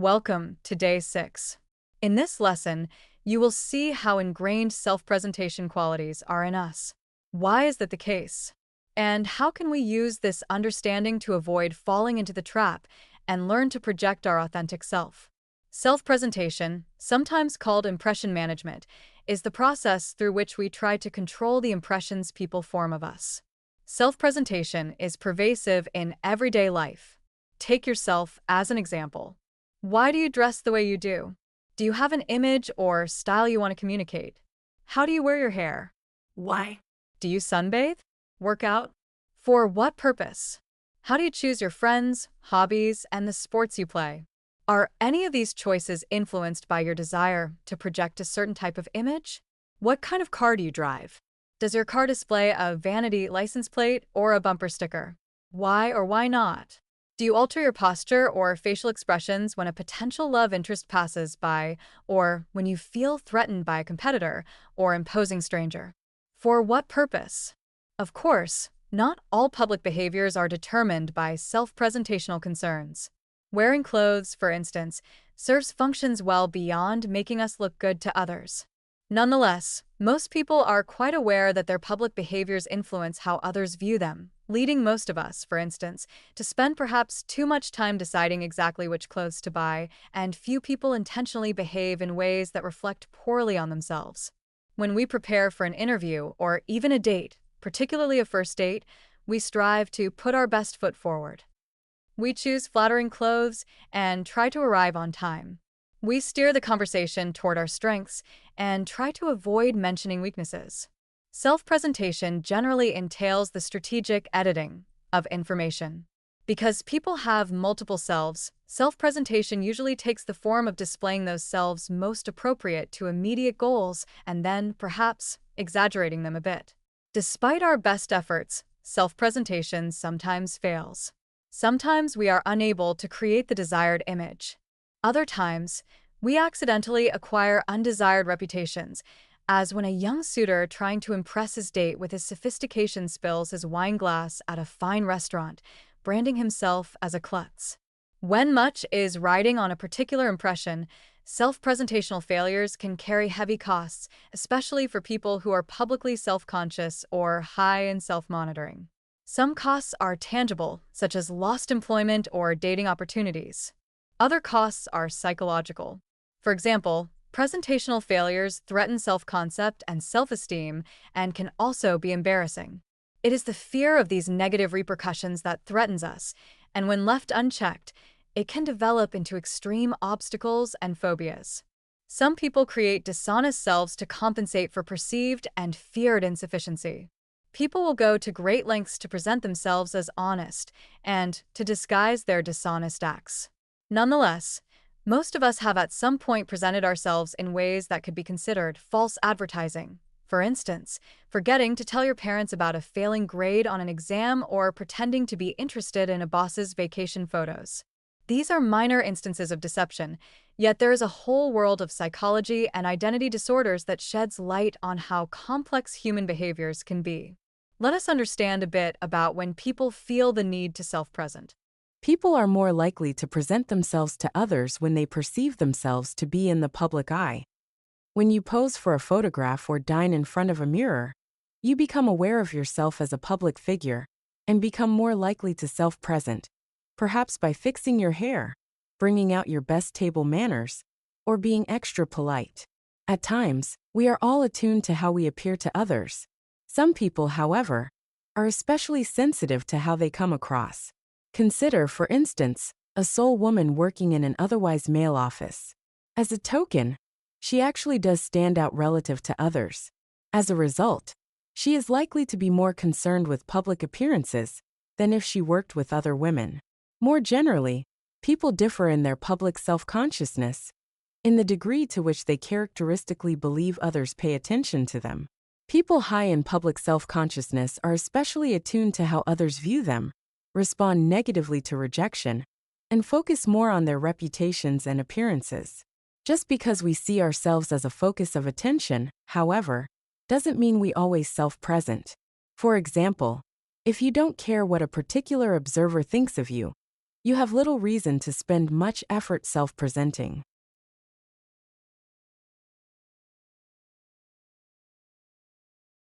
Welcome to Day 6. In this lesson, you will see how ingrained self-presentation qualities are in us. Why is that the case? And how can we use this understanding to avoid falling into the trap and learn to project our authentic self? Self-presentation, sometimes called impression management, is the process through which we try to control the impressions people form of us. Self-presentation is pervasive in everyday life. Take yourself as an example. Why do you dress the way you do? Do you have an image or style you want to communicate? How do you wear your hair? Why? Do you sunbathe? Work out? For what purpose? How do you choose your friends, hobbies, and the sports you play? Are any of these choices influenced by your desire to project a certain type of image? What kind of car do you drive? Does your car display a vanity license plate or a bumper sticker? Why or why not? Do you alter your posture or facial expressions when a potential love interest passes by, or when you feel threatened by a competitor or imposing stranger? For what purpose? Of course, not all public behaviors are determined by self-presentational concerns. Wearing clothes, for instance, serves functions well beyond making us look good to others. Nonetheless, most people are quite aware that their public behaviors influence how others view them, leading most of us, for instance, to spend perhaps too much time deciding exactly which clothes to buy, and few people intentionally behave in ways that reflect poorly on themselves. When we prepare for an interview or even a date, particularly a first date, we strive to put our best foot forward. We choose flattering clothes and try to arrive on time. We steer the conversation toward our strengths and try to avoid mentioning weaknesses. Self-presentation generally entails the strategic editing of information. Because people have multiple selves, self-presentation usually takes the form of displaying those selves most appropriate to immediate goals and then, perhaps, exaggerating them a bit. Despite our best efforts, self-presentation sometimes fails. Sometimes we are unable to create the desired image. Other times, we accidentally acquire undesired reputations, as when a young suitor trying to impress his date with his sophistication spills his wine glass at a fine restaurant, branding himself as a klutz. When much is riding on a particular impression, self-presentational failures can carry heavy costs, especially for people who are publicly self-conscious or high in self-monitoring. Some costs are tangible, such as lost employment or dating opportunities. Other costs are psychological. For example, presentational failures threaten self-concept and self-esteem and can also be embarrassing. It is the fear of these negative repercussions that threatens us, and when left unchecked, it can develop into extreme obstacles and phobias. Some people create dishonest selves to compensate for perceived and feared insufficiency. People will go to great lengths to present themselves as honest and to disguise their dishonest acts. Nonetheless, most of us have at some point presented ourselves in ways that could be considered false advertising. For instance, forgetting to tell your parents about a failing grade on an exam or pretending to be interested in a boss's vacation photos. These are minor instances of deception, yet there is a whole world of psychology and identity disorders that sheds light on how complex human behaviors can be. Let us understand a bit about when people feel the need to self-present. People are more likely to present themselves to others when they perceive themselves to be in the public eye. When you pose for a photograph or dine in front of a mirror, you become aware of yourself as a public figure and become more likely to self-present, perhaps by fixing your hair, bringing out your best table manners, or being extra polite. At times, we are all attuned to how we appear to others. Some people, however, are especially sensitive to how they come across. Consider, for instance, a sole woman working in an otherwise male office. As a token, she actually does stand out relative to others. As a result, she is likely to be more concerned with public appearances than if she worked with other women. More generally, people differ in their public self-consciousness, in the degree to which they characteristically believe others pay attention to them. People high in public self-consciousness are especially attuned to how others view them, respond negatively to rejection, and focus more on their reputations and appearances. Just because we see ourselves as a focus of attention, however, doesn't mean we always self-present. For example, if you don't care what a particular observer thinks of you, You have little reason to spend much effort self presenting.